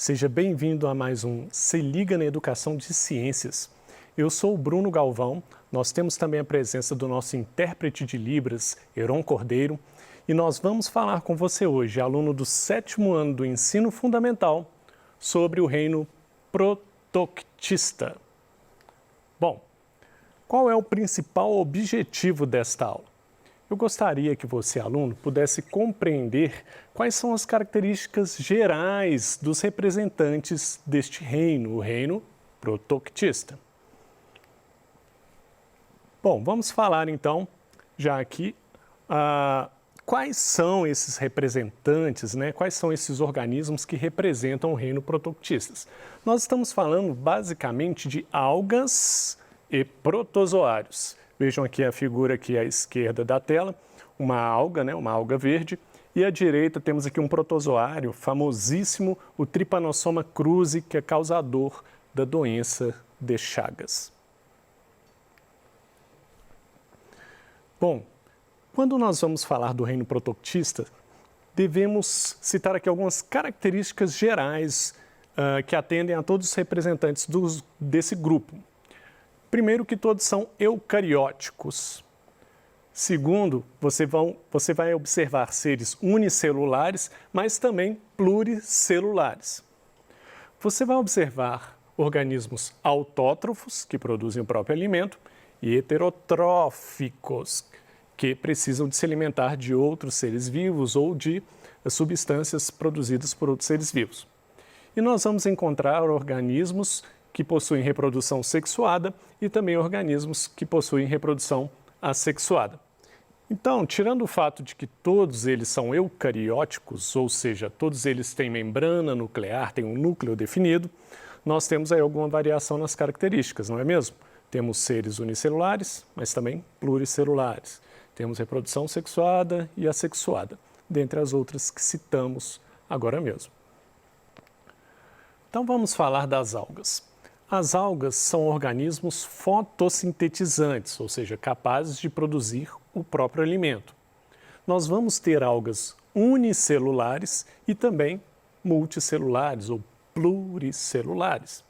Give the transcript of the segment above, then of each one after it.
Seja bem-vindo a mais um Se Liga na Educação de Ciências. Eu sou o Bruno Galvão, nós temos também a presença do nosso intérprete de Libras, Heron Cordeiro, e nós vamos falar com você hoje, aluno do 7º ano do Ensino Fundamental, sobre o reino protoctista. Bom, qual é o principal objetivo desta aula? Eu gostaria que você, aluno, pudesse compreender quais são as características gerais dos representantes deste reino, o reino protoctista. Bom, vamos falar então, já aqui, quais são esses representantes, né? Quais são esses organismos que representam o reino protoctista. Nós estamos falando basicamente de algas e protozoários. Vejam aqui a figura aqui à esquerda da tela, uma alga, né, uma alga verde, e à direita temos aqui um protozoário famosíssimo, o Trypanosoma cruzi, que é causador da doença de Chagas. Bom, quando nós vamos falar do reino protoctista, devemos citar aqui algumas características gerais que atendem a todos os representantes desse grupo. Primeiro, que todos são eucarióticos. Segundo, você vai observar seres unicelulares, mas também pluricelulares. Você vai observar organismos autótrofos, que produzem o próprio alimento, e heterotróficos, que precisam de se alimentar de outros seres vivos ou de substâncias produzidas por outros seres vivos. E nós vamos encontrar organismos que possuem reprodução sexuada e também organismos que possuem reprodução assexuada. Então, tirando o fato de que todos eles são eucarióticos, ou seja, todos eles têm membrana nuclear, têm um núcleo definido, nós temos aí alguma variação nas características, não é mesmo? Temos seres unicelulares, mas também pluricelulares. Temos reprodução sexuada e assexuada, dentre as outras que citamos agora mesmo. Então, vamos falar das algas. As algas são organismos fotossintetizantes, ou seja, capazes de produzir o próprio alimento. Nós vamos ter algas unicelulares e também multicelulares ou pluricelulares.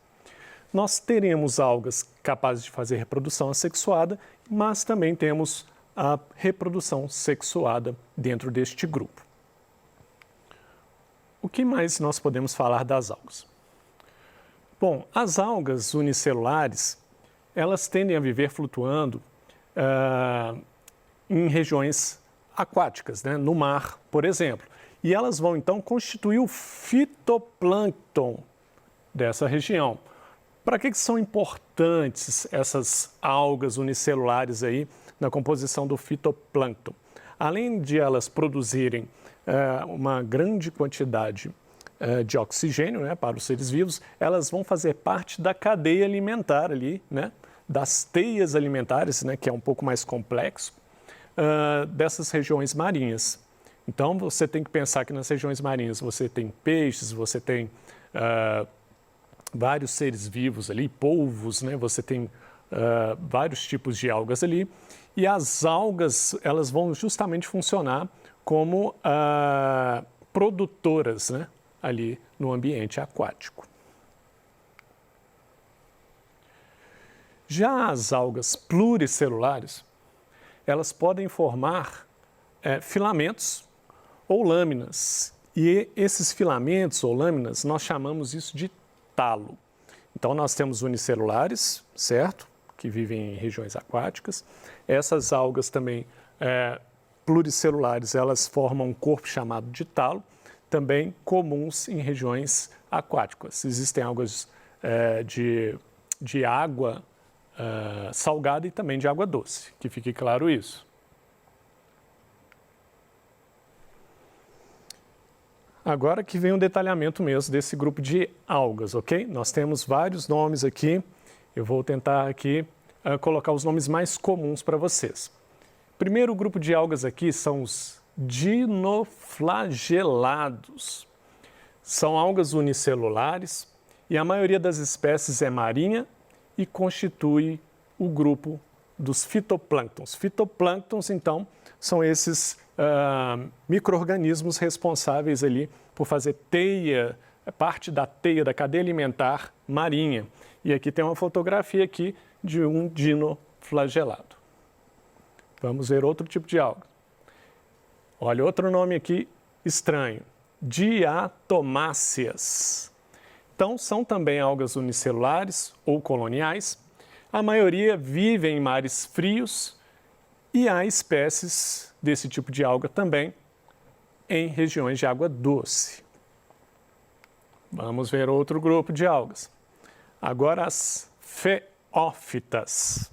Nós teremos algas capazes de fazer reprodução assexuada, mas também temos a reprodução sexuada dentro deste grupo. O que mais nós podemos falar das algas? Bom, as algas unicelulares, elas tendem a viver flutuando em regiões aquáticas, né? No mar, por exemplo. E elas vão, então, constituir o fitoplâncton dessa região. Para que são importantes essas algas unicelulares aí na composição do fitoplâncton? Além de elas produzirem uma grande quantidade de oxigênio, né, para os seres vivos, elas vão fazer parte da cadeia alimentar ali, né, das teias alimentares, né, que é um pouco mais complexo, dessas regiões marinhas. Então, você tem que pensar que nas regiões marinhas você tem peixes, você tem vários seres vivos ali, polvos, né, você tem vários tipos de algas ali, e as algas, elas vão justamente funcionar como produtoras, né, ali no ambiente aquático. Já as algas pluricelulares, elas podem formar filamentos ou lâminas. E esses filamentos ou lâminas, nós chamamos isso de talo. Então, nós temos unicelulares, certo? Que vivem em regiões aquáticas. Essas algas também pluricelulares, elas formam um corpo chamado de talo, também comuns em regiões aquáticas. Existem algas de água salgada e também de água doce, que fique claro isso. Agora que vem um detalhamento mesmo desse grupo de algas, ok? Nós temos vários nomes aqui, eu vou tentar aqui colocar os nomes mais comuns para vocês. Primeiro grupo de algas aqui são os dinoflagelados. São algas unicelulares e a maioria das espécies é marinha e constitui o grupo dos fitoplânctons. Fitoplânctons, então, são esses micro-organismos responsáveis ali por fazer teia é parte da teia da cadeia alimentar marinha. E aqui tem uma fotografia aqui de um dinoflagelado. Vamos ver outro tipo de alga. Olha, outro nome aqui estranho, diatomáceas. Então, são também algas unicelulares ou coloniais. A maioria vive em mares frios e há espécies desse tipo de alga também em regiões de água doce. Vamos ver outro grupo de algas. Agora as feófitas,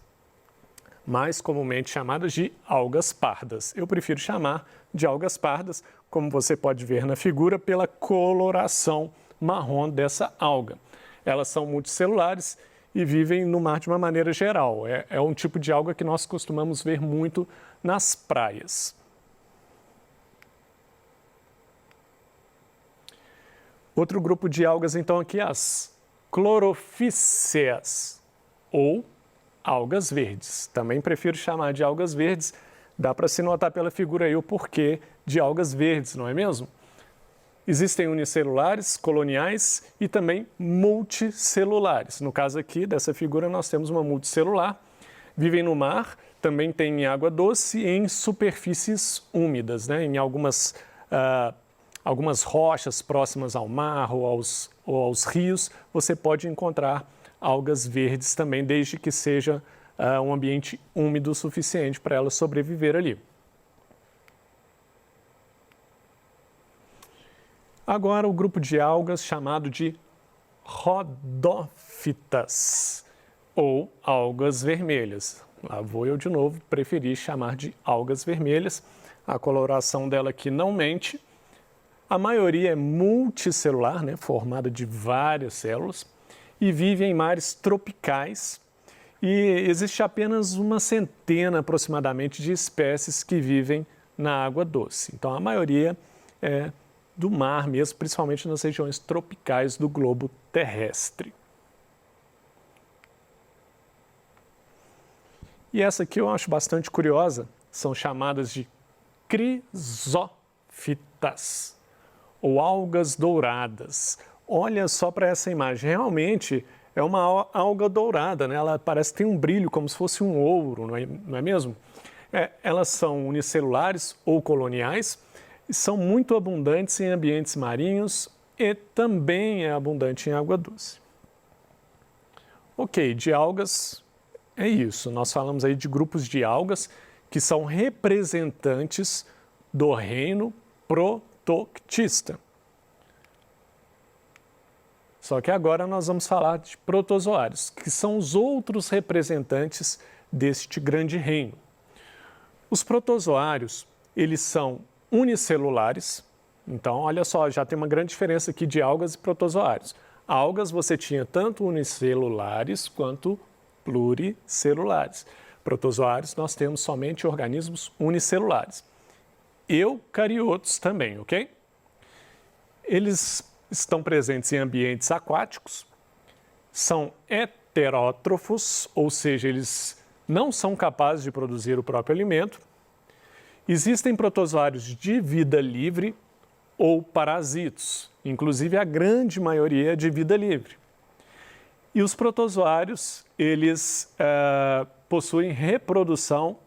mais comumente chamadas de algas pardas. Eu prefiro chamar de algas pardas, como você pode ver na figura, pela coloração marrom dessa alga. Elas são multicelulares e vivem no mar de uma maneira geral. É um tipo de alga que nós costumamos ver muito nas praias. Outro grupo de algas, então, aqui, as clorofíceas, ou algas verdes. Também prefiro chamar de algas verdes. Dá para se notar pela figura aí o porquê de algas verdes, não é mesmo? Existem unicelulares, coloniais e também multicelulares. No caso aqui dessa figura nós temos uma multicelular. Vivem no mar, também tem em água doce e em superfícies úmidas, né? Em algumas rochas próximas ao mar ou aos rios, você pode encontrar algas verdes também, desde que seja um ambiente úmido o suficiente para elas sobreviver ali. Agora o grupo de algas chamado de rodófitas, ou algas vermelhas. Lá vou eu de novo preferir chamar de algas vermelhas. A coloração dela aqui não mente. A maioria é multicelular, né, formada de várias células, e vive em mares tropicais. E existe apenas uma centena aproximadamente de espécies que vivem na água doce. Então a maioria é do mar mesmo, principalmente nas regiões tropicais do globo terrestre. E essa aqui eu acho bastante curiosa, são chamadas de crisófitas, ou algas douradas. Olha só para essa imagem, realmente é uma alga dourada, né? Ela parece que tem um brilho como se fosse um ouro, não é mesmo? Elas são unicelulares ou coloniais, e são muito abundantes em ambientes marinhos e também é abundante em água doce. Ok, de algas é isso. Nós falamos aí de grupos de algas que são representantes do reino protoctista. Só que agora nós vamos falar de protozoários, que são os outros representantes deste grande reino. Os protozoários, eles são unicelulares. Então, olha só, já tem uma grande diferença aqui de algas e protozoários. Algas você tinha tanto unicelulares quanto pluricelulares. Protozoários nós temos somente organismos unicelulares. Eucariotos também, ok? Eles estão presentes em ambientes aquáticos, são heterótrofos, ou seja, eles não são capazes de produzir o próprio alimento. Existem protozoários de vida livre ou parasitos, inclusive a grande maioria é de vida livre. E os protozoários, eles possuem reprodução,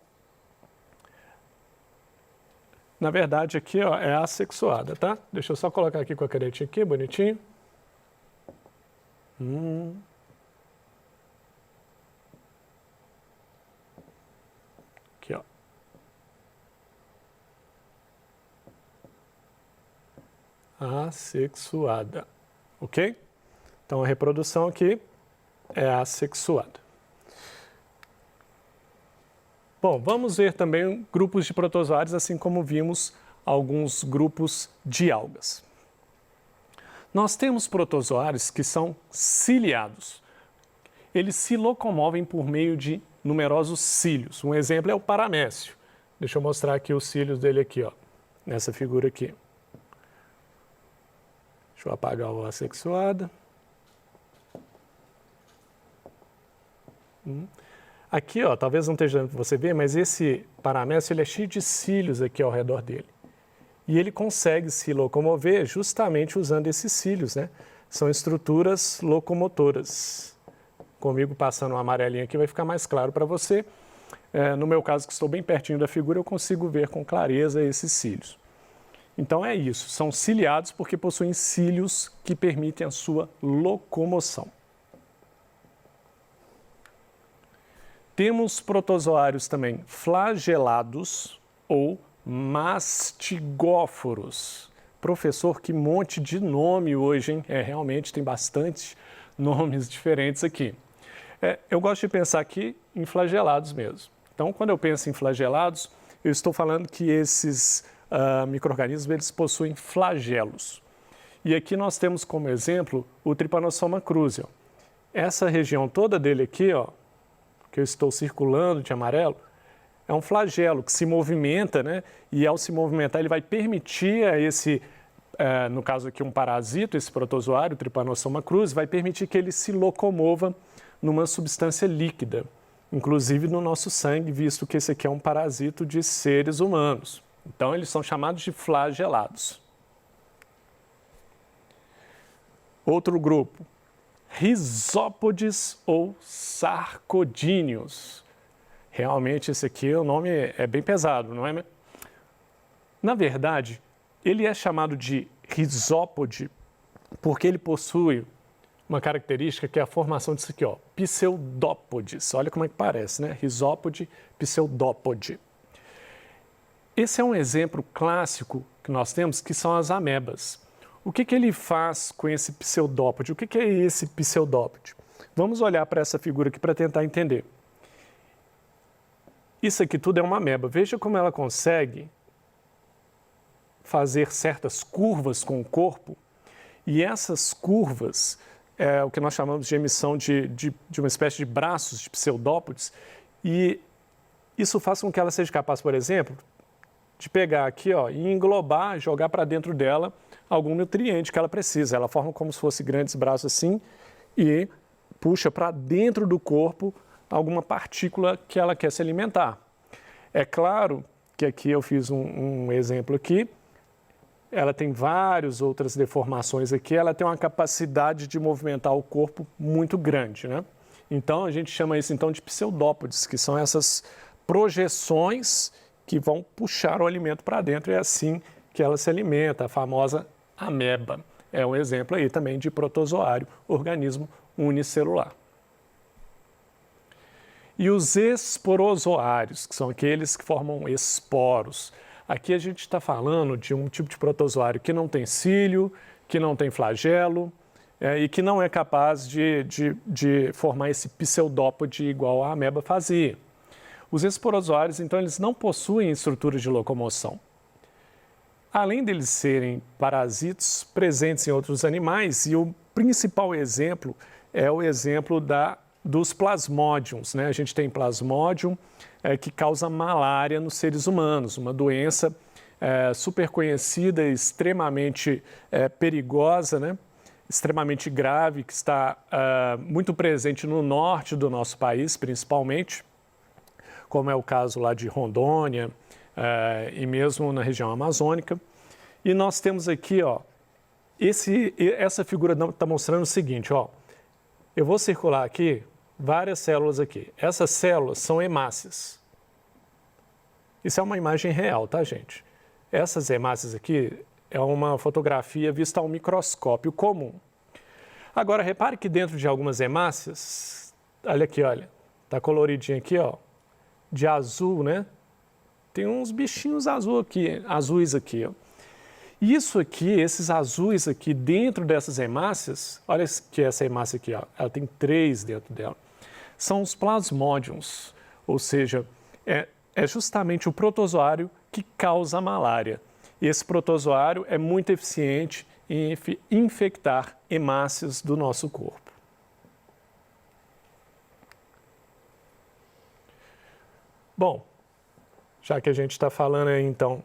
na verdade aqui ó, é assexuada, tá? Deixa eu só colocar aqui com a canetinha aqui, bonitinho. Aqui ó. Assexuada, ok? Então a reprodução aqui é assexuada. Bom, vamos ver também grupos de protozoários, assim como vimos alguns grupos de algas. Nós temos protozoários que são ciliados. Eles se locomovem por meio de numerosos cílios. Um exemplo é o paramécio. Deixa eu mostrar aqui os cílios dele aqui, ó, nessa figura aqui. Deixa eu apagar o assexuada. Aqui, ó, talvez não esteja dando para você ver, mas esse paramécio ele é cheio de cílios aqui ao redor dele. E ele consegue se locomover justamente usando esses cílios, né? São estruturas locomotoras. Comigo passando uma amarelinha aqui vai ficar mais claro para você. No meu caso, que estou bem pertinho da figura, eu consigo ver com clareza esses cílios. Então é isso, são ciliados porque possuem cílios que permitem a sua locomoção. Temos protozoários também flagelados ou mastigóforos. Professor, que monte de nome hoje, hein? Realmente tem bastante nomes diferentes aqui. Eu gosto de pensar aqui em flagelados mesmo. Então, quando eu penso em flagelados, eu estou falando que esses micro-organismos eles possuem flagelos. E aqui nós temos como exemplo o Trypanosoma cruzi. Essa região toda dele aqui, ó, que eu estou circulando de amarelo, é um flagelo que se movimenta, né? E ao se movimentar ele vai permitir a esse, no caso aqui um parasito, esse protozoário, o Trypanosoma cruzi, vai permitir que ele se locomova numa substância líquida, inclusive no nosso sangue, visto que esse aqui é um parasito de seres humanos. Então, eles são chamados de flagelados. Outro grupo, risópodes ou sarcodíneos. Realmente, esse aqui, o nome é bem pesado, não é? Na verdade, ele é chamado de risópode porque ele possui uma característica que é a formação disso aqui, ó, pseudópodes. Olha como é que parece, né? Risópode, pseudópode. Esse é um exemplo clássico que nós temos, que são as amebas. O que ele faz com esse pseudópode? O que é esse pseudópode? Vamos olhar para essa figura aqui para tentar entender. Isso aqui tudo é uma ameba. Veja como ela consegue fazer certas curvas com o corpo, e essas curvas é o que nós chamamos de emissão de uma espécie de braços de pseudópodes, e isso faz com que ela seja capaz, por exemplo, de pegar aqui, ó, e englobar, jogar para dentro dela algum nutriente que ela precisa. Ela forma como se fosse grandes braços assim e puxa para dentro do corpo alguma partícula que ela quer se alimentar. É claro que aqui eu fiz um exemplo aqui. Ela tem várias outras deformações aqui, ela tem uma capacidade de movimentar o corpo muito grande, né? Então, a gente chama isso então de pseudópodes, que são essas projeções que vão puxar o alimento para dentro, e é assim que ela se alimenta, a famosa ameba. É um exemplo aí também de protozoário, organismo unicelular. E os esporozoários, que são aqueles que formam esporos. Aqui a gente está falando de um tipo de protozoário que não tem cílio, que não tem flagelo e que não é capaz de formar esse pseudópode igual a ameba fazia. Os esporozoários, então, eles não possuem estrutura de locomoção. Além deles serem parasitos presentes em outros animais, e o principal exemplo é o exemplo dos plasmódiums, né? A gente tem plasmódium que causa malária nos seres humanos, uma doença super conhecida, extremamente perigosa, né? Extremamente grave, que está muito presente no norte do nosso país, principalmente, como é o caso lá de Rondônia e mesmo na região amazônica. E nós temos aqui, ó, essa figura está mostrando o seguinte, ó, eu vou circular aqui várias células aqui. Essas células são hemácias. Isso é uma imagem real, tá, gente? Essas hemácias aqui é uma fotografia vista ao microscópio comum. Agora, repare que dentro de algumas hemácias, olha aqui, olha, tá coloridinho aqui, ó, de azul, né? Tem uns bichinhos azuis aqui, ó. Isso aqui, esses azuis aqui dentro dessas hemácias, olha que essa hemácia aqui, ó, ela tem 3 dentro dela. São os plasmódiums, ou seja, é justamente o protozoário que causa a malária. E esse protozoário é muito eficiente em infectar hemácias do nosso corpo. Bom, já que a gente está falando aí, então,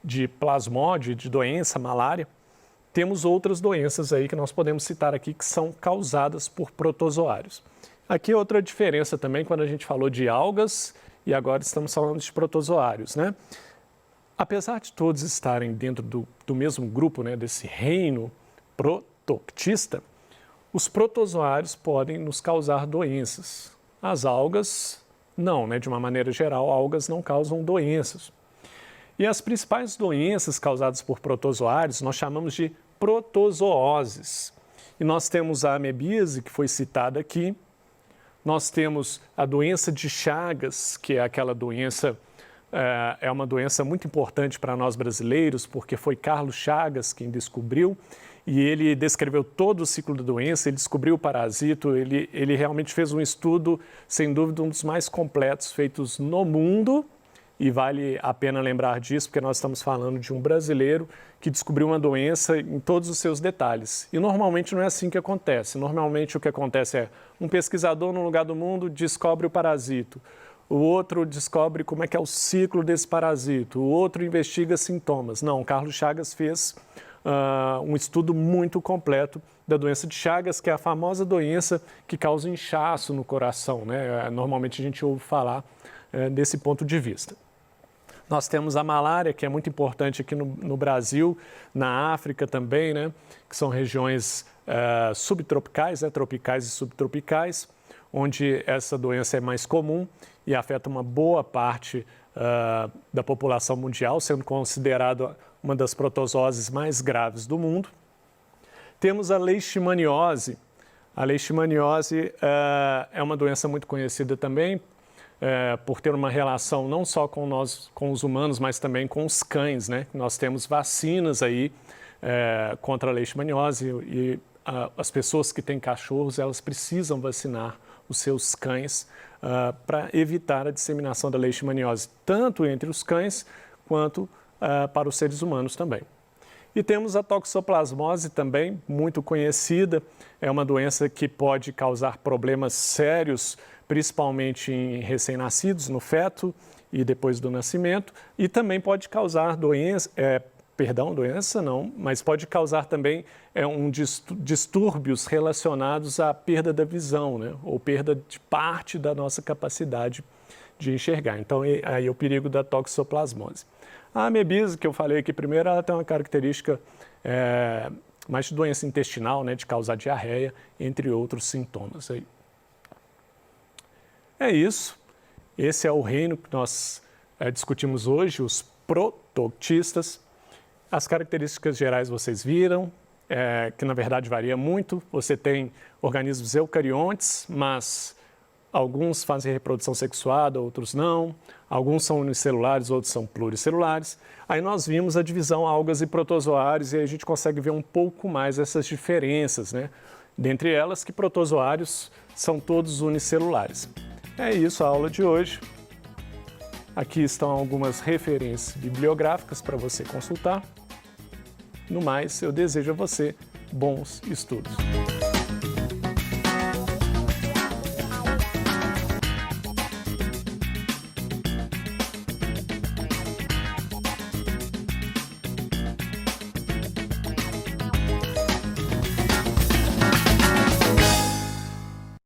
de plasmódio, de doença, malária, temos outras doenças aí que nós podemos citar aqui que são causadas por protozoários. Aqui outra diferença também quando a gente falou de algas e agora estamos falando de protozoários, né? Apesar de todos estarem dentro do mesmo grupo, né, desse reino protoctista, os protozoários podem nos causar doenças. As algas não, né? De uma maneira geral, algas não causam doenças. E as principais doenças causadas por protozoários nós chamamos de protozooses. E nós temos a amebíase, que foi citada aqui, nós temos a doença de Chagas, que é aquela doença, é uma doença muito importante para nós brasileiros, porque foi Carlos Chagas quem descobriu, e ele descreveu todo o ciclo da doença, ele descobriu o parasito, ele realmente fez um estudo, sem dúvida, um dos mais completos feitos no mundo, e vale a pena lembrar disso, porque nós estamos falando de um brasileiro que descobriu uma doença em todos os seus detalhes. E normalmente não é assim que acontece. Normalmente o que acontece é um pesquisador num lugar do mundo descobre o parasito, o outro descobre como é que é o ciclo desse parasito, o outro investiga sintomas. Não, Carlos Chagas fez um estudo muito completo da doença de Chagas, que é a famosa doença que causa inchaço no coração, né? Normalmente a gente ouve falar desse ponto de vista. Nós temos a malária, que é muito importante aqui no Brasil, na África também, né? Que são regiões subtropicais, tropicais e subtropicais, onde essa doença é mais comum e afeta uma boa parte da população mundial, sendo considerada uma das protozooses mais graves do mundo. Temos a leishmaniose. A leishmaniose é uma doença muito conhecida também, por ter uma relação não só com os humanos, mas também com os cães, né? Nós temos vacinas aí contra a leishmaniose e as pessoas que têm cachorros, elas precisam vacinar os seus cães para evitar a disseminação da leishmaniose, tanto entre os cães quanto para os seres humanos também. E temos a toxoplasmose também, muito conhecida, é uma doença que pode causar problemas sérios, principalmente em recém-nascidos, no feto e depois do nascimento, e também pode causar doença não, mas pode causar também distúrbios relacionados à perda da visão, né? Ou perda de parte da nossa capacidade de enxergar. Então, aí é o perigo da toxoplasmose. A amebíase, que eu falei aqui primeiro, ela tem uma característica mais de doença intestinal, né? De causar diarreia, entre outros sintomas aí. É isso. Esse é o reino que nós discutimos hoje, os protoctistas. As características gerais vocês viram, que na verdade varia muito. Você tem organismos eucariontes, mas alguns fazem reprodução sexuada, outros não. Alguns são unicelulares, outros são pluricelulares. Aí nós vimos a divisão algas e protozoários e aí a gente consegue ver um pouco mais essas diferenças, né? Dentre elas que protozoários são todos unicelulares. É isso a aula de hoje. Aqui estão algumas referências bibliográficas para você consultar. No mais, eu desejo a você bons estudos.